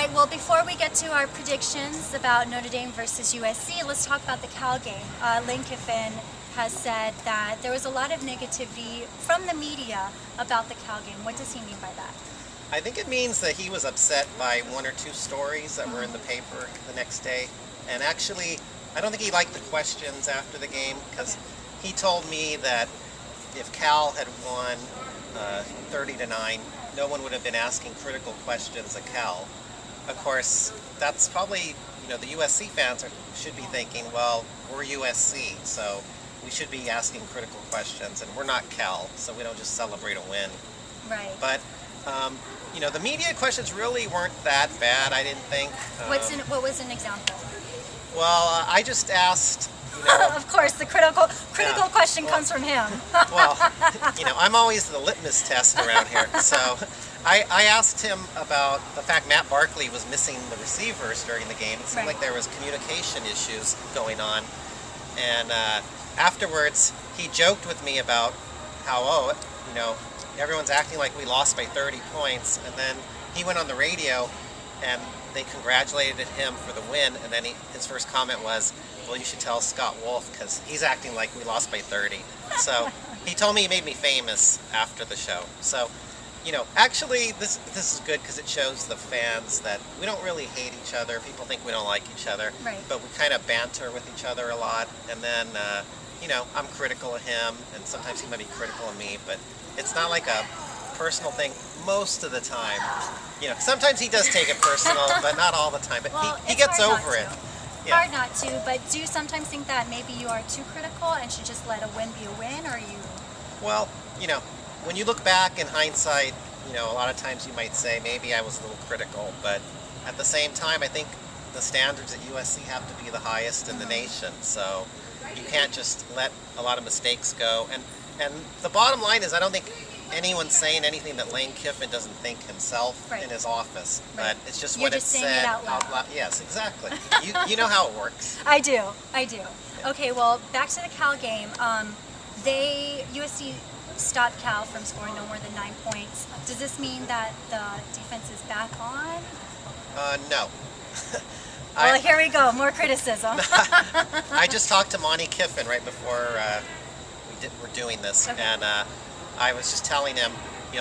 right, well, before we get to our predictions about Notre Dame versus USC, let's talk about the Cal game. Lane Kiffin has said that there was a lot of negativity from the media about the Cal game. What does he mean by that? I think it means that he was upset by one or two stories that were in the paper the next day. And actually, I don't think he liked the questions after the game, because he told me that if Cal had won 30-9, no one would have been asking critical questions at Cal. Of course, that's probably, the USC fans should be thinking, well, we're USC, so we should be asking critical questions, and we're not Cal, so we don't just celebrate a win. Right. But, the media questions really weren't that bad, I didn't think. What was an example? Well, I just asked, Of course, the critical question comes from him. well, I'm always the litmus test around here. So I asked him about the fact Matt Barkley was missing the receivers during the game. It seemed like there was communication issues going on. And afterwards, he joked with me about how, everyone's acting like we lost by 30 points. And then he went on the radio and they congratulated him for the win. And then his first comment was, well, you should tell Scott Wolf because he's acting like we lost by 30. So he told me he made me famous after the show. So, actually this is good because it shows the fans that we don't really hate each other. People think we don't like each other, but we kind of banter with each other a lot. And then, I'm critical of him, and sometimes he might be critical of me, but it's not like a personal thing most of the time. Sometimes he does take it personal, but not all the time. But well, he gets over it. Yeah. Hard not to, but do you sometimes think that maybe you are too critical and should just let a win be a win, or you? Well, when you look back in hindsight, a lot of times you might say maybe I was a little critical, but at the same time, I think the standards at USC have to be the highest in the nation, so you can't just let a lot of mistakes go. And the bottom line is, I don't think anyone's saying anything that Lane Kiffin doesn't think himself in his office, but it's just what it's said out loud. Yes, exactly. you know how it works. I do. Yeah. Okay, well, back to the Cal game. USC stopped Cal from scoring no more than 9 points. Does this mean that the defense is back on? No. Well, here we go. More criticism. I just talked to Monty Kiffin right before we're doing this, and I was just telling him,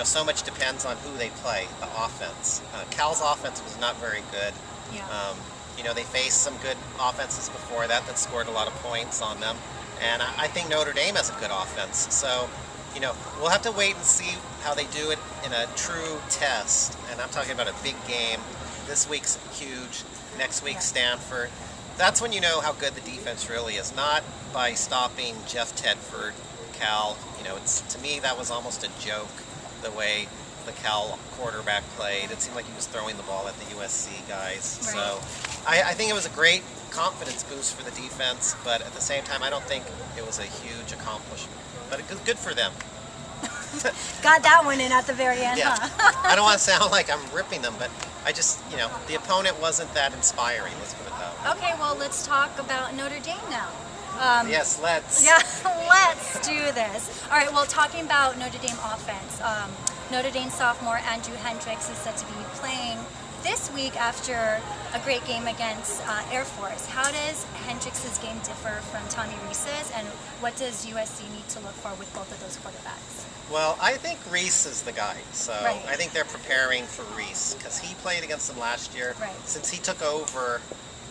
so much depends on who they play, the offense. Cal's offense was not very good. Yeah. They faced some good offenses before that scored a lot of points on them, and I think Notre Dame has a good offense. So, we'll have to wait and see how they do it in a true test, and I'm talking about a big game. This week's huge. Next week, Stanford. That's when you know how good the defense really is, not by stopping Jeff Tedford, Cal. To me, that was almost a joke, the way the Cal quarterback played. It seemed like he was throwing the ball at the USC guys. Right. So I think it was a great confidence boost for the defense, but at the same time, I don't think it was a huge accomplishment. But good for them. Got that one in at the very end, Yeah. huh? I don't want to sound like I'm ripping them, but I just, the opponent wasn't that inspiring, let's put it that way. Okay, well, let's talk about Notre Dame now. Yes, let's. Yeah, let's do this. All right, well, talking about Notre Dame offense, Notre Dame sophomore Andrew Hendricks is set to be playing this week after a great game against Air Force. How does Hendricks' game differ from Tommy Rees's, and what does USC need to look for with both of those quarterbacks? Well, I think Rees is the guy, so Right. I think they're preparing for Rees because he played against them last year. Right. Since he took over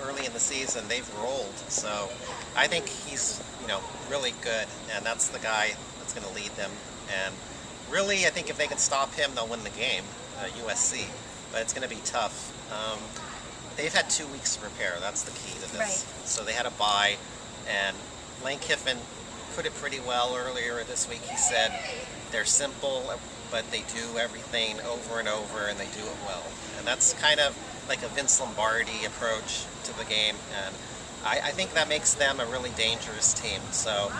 early in the season, they've rolled. So I think he's, really good, and that's the guy that's going to lead them. And really, I think if they can stop him, they'll win the game, USC. But it's going to be tough. They've had 2 weeks to prepare. That's the key to this. Right. So they had a bye, and Lane Kiffin put it pretty well earlier this week. He said they're simple, but they do everything over and over, and they do it well. And that's kind of like a Vince Lombardi approach to the game, and I think that makes them a really dangerous team. So,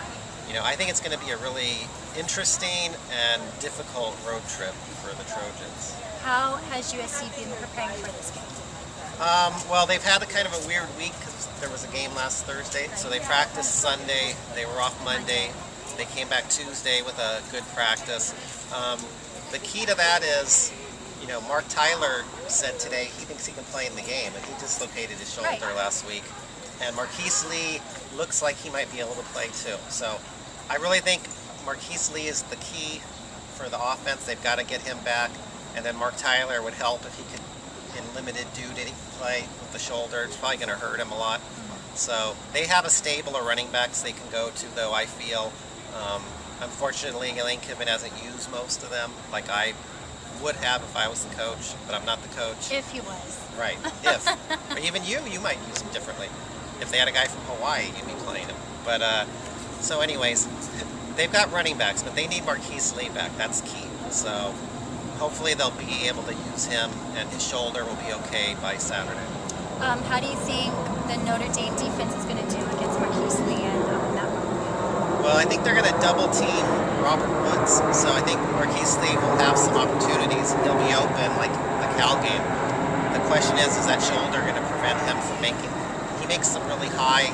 I think it's going to be a really interesting and difficult road trip for the Trojans. How has USC been preparing for this game? Well, they've had a kind of a weird week because there was a game last Thursday. So they practiced Sunday, they were off Monday, they came back Tuesday with a good practice. The key to that is, you know, Mark Tyler said today he thinks he can play in the game, and he dislocated his shoulder Right. last week. And Marquise Lee looks like he might be able to play too. So I really think Marquise Lee is the key for the offense. They've got to get him back, and then Mark Tyler would help if he could, in limited duty, play with the shoulder. It's probably going to hurt him a lot. So they have a stable of running backs they can go to, though, I feel. Unfortunately, Lane Kiffin hasn't used most of them like I would have if I was the coach, but I'm not the coach. If he was. Right, if. Or even you might use them differently. If they had a guy from Hawaii, you'd be playing him. But, so anyways, they've got running backs, but they need Marquise Lee back. That's key. So hopefully they'll be able to use him, and his shoulder will be okay by Saturday. How do you think the Notre Dame defense is going to do against Marquise Lee and Matt Barkley? Well, I think they're going to double team Robert Woods, so I think Marquise Lee will have some opportunities. He'll be open like the Cal game. The question is that shoulder going to prevent him from making? He makes some really high,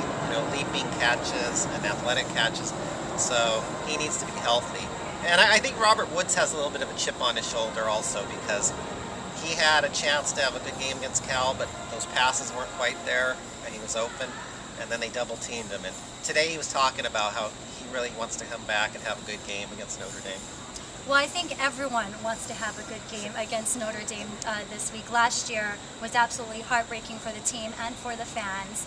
leaping catches and athletic catches, so he needs to be healthy. And I think Robert Woods has a little bit of a chip on his shoulder also, because he had a chance to have a good game against Cal, but those passes weren't quite there, and he was open, and then they double-teamed him. And today he was talking about how he really wants to come back and have a good game against Notre Dame. Well, I think everyone wants to have a good game against Notre Dame this week. Last year was absolutely heartbreaking for the team and for the fans.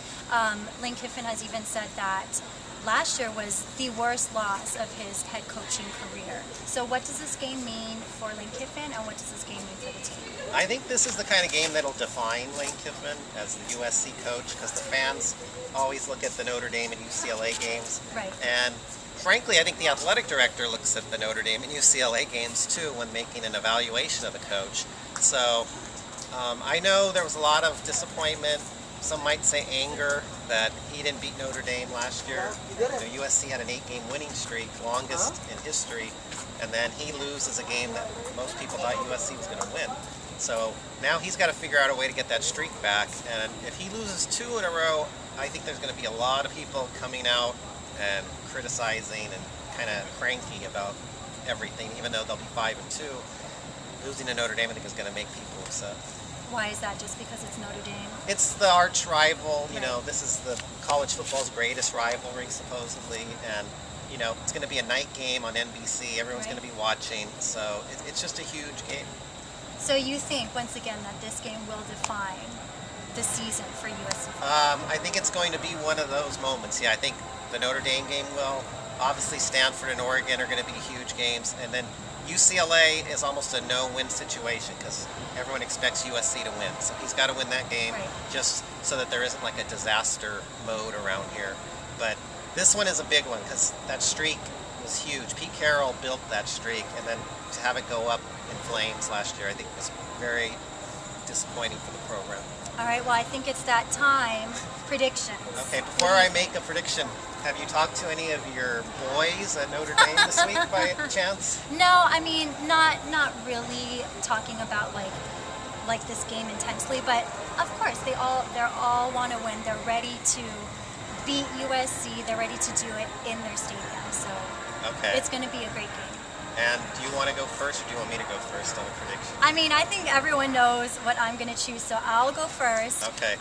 Lane Kiffin has even said that last year was the worst loss of his head coaching career. So what does this game mean for Lane Kiffin, and what does this game mean for the team? I think this is the kind of game that'll define Lane Kiffin as the USC coach, because the fans always look at the Notre Dame and UCLA games. Right. And frankly, I think the athletic director looks at the Notre Dame and UCLA games too when making an evaluation of the coach. So I know there was a lot of disappointment. Some might say anger that he didn't beat Notre Dame last year. USC had an 8-game winning streak, longest in history, and then he loses a game that most people thought USC was going to win. So now he's got to figure out a way to get that streak back, and if he loses 2 in a row, I think there's going to be a lot of people coming out and criticizing and kind of cranky about everything, even though they'll be 5-2. Losing to Notre Dame, I think, is going to make people upset. Why is that? Just because it's Notre Dame? It's the arch rival. Right. This is the college football's greatest rivalry, supposedly, and it's going to be a night game on NBC. Everyone's Right. going to be watching, so it's just a huge game. So you think, once again, that this game will define the season for USC? I think it's going to be one of those moments. Yeah, I think the Notre Dame game will. Obviously, Stanford and Oregon are going to be huge games, and then UCLA is almost a no-win situation because everyone expects USC to win. So he's got to win that game, Right. just so that there isn't like a disaster mode around here. But this one is a big one because that streak was huge. Pete Carroll built that streak, and then to have it go up in flames last year, I think was very disappointing for the program. All right, well, I think it's that time. Predictions. Okay, before I make a prediction, have you talked to any of your boys at Notre Dame this week by chance? No, I mean, not really talking about like this game intensely, but of course they all want to win. They're ready to beat USC. They're ready to do it in their stadium. So Okay. it's going to be a great game. And do you want to go first, or do you want me to go first on a prediction? I mean, I think everyone knows what I'm going to choose, so I'll go first. Okay.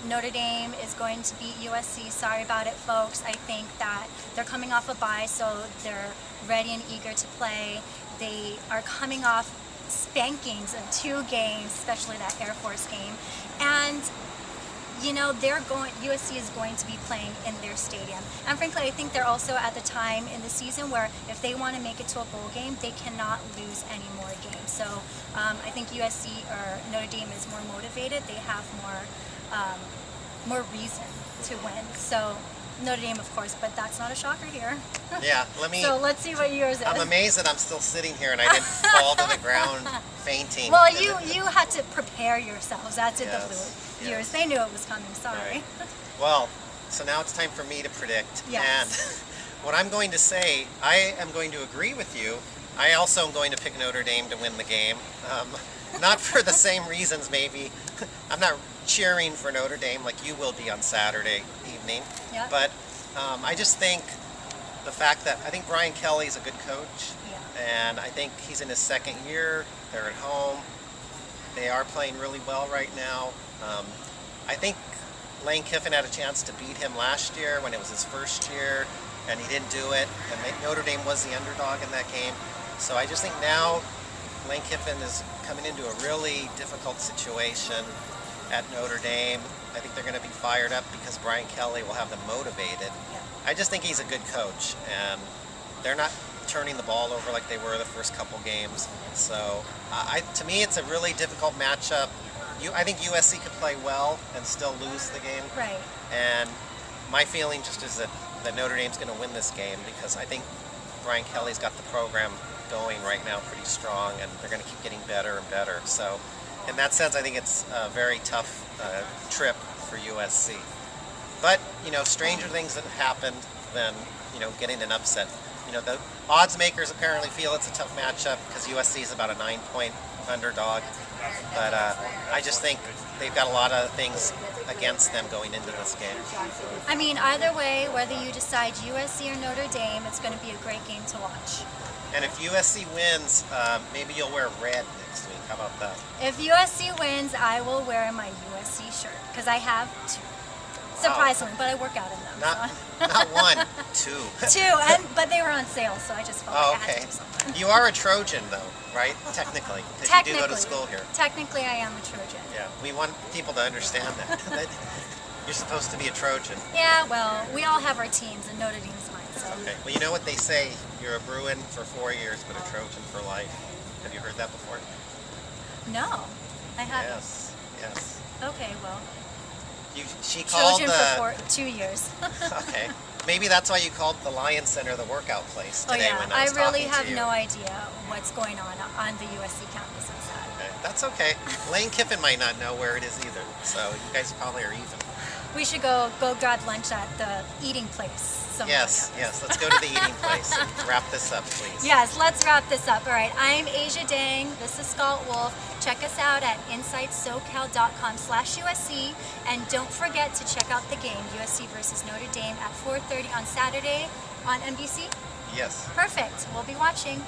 Notre Dame is going to beat USC. Sorry about it, folks. I think that they're coming off a bye, so they're ready and eager to play. They are coming off spankings of 2 games, especially that Air Force game. And USC is going to be playing in their stadium. And frankly, I think they're also at the time in the season where if they want to make it to a bowl game, they cannot lose any more games. So I think USC or Notre Dame is more motivated. They have more reason to win. So Notre Dame, of course, but that's not a shocker here. Yeah, So let's see what yours is. I'm amazed that I'm still sitting here and I didn't fall to the ground fainting. Well, you had to prepare yourselves. That's it. Yes, The viewers, yes. they knew it was coming. Sorry. Right. Well, so now it's time for me to predict. Yes. And what I'm going to say, I am going to agree with you. I also am going to pick Notre Dame to win the game. Not for the same reasons, maybe. I'm not cheering for Notre Dame like you will be on Saturday evening. Yeah. But I just think the fact that I think Brian Kelly's a good coach. Yeah. And I think he's in his second year. They're at home. They are playing really well right now. I think Lane Kiffin had a chance to beat him last year when it was his first year, and he didn't do it. And Notre Dame was the underdog in that game. So I just think now Lane Kiffin is coming into a really difficult situation at Notre Dame. I think they're going to be fired up because Brian Kelly will have them motivated. Yeah. I just think he's a good coach, and they're not turning the ball over like they were the first couple games. So to me, it's a really difficult matchup. I think USC could play well and still lose the game. Right. And my feeling just is that Notre Dame's going to win this game because I think Brian Kelly's got the program going right now pretty strong, and they're going to keep getting better and better. So in that sense, I think it's a very tough trip for USC. But, stranger things have happened than, getting an upset. The odds makers apparently feel it's a tough matchup because USC is about a 9-point underdog. But I just think they've got a lot of things against them going into this game. I mean, either way, whether you decide USC or Notre Dame, it's going to be a great game to watch. And if USC wins, maybe you'll wear red next week. How about that? If USC wins, I will wear my USC shirt because I have two. Surprisingly, but I work out in them. Not one, two. Two, but they were on sale, so I just felt like I had to do something. You are a Trojan, though, right? Technically, because you do go to school here. Technically, I am a Trojan. Yeah, we want people to understand that. that you're supposed to be a Trojan. Yeah, well, we all have our teams, and Notre Dame's mine. So. Okay. Well, you know what they say: you're a Bruin for 4 years, but a Trojan for life. Have you heard that before? No, I haven't. Yes. Okay, well. She called Trojan for 2 years. Okay. Maybe that's why you called the Lion Center the workout place today. Oh yeah, when I was really talking have to you. no idea what's going on the USC campus inside. Okay. That's okay. Lane Kiffin might not know where it is either, so you guys probably are even. We should go grab lunch at the eating place. Yes, let's go to the eating place and wrap this up, please. Yes, let's wrap this up. All right, I'm Asia Dang. This is Scott Wolf. Check us out at insightsocal.com/USC. And don't forget to check out the game, USC versus Notre Dame at 4:30 on Saturday on NBC. Yes. Perfect. We'll be watching.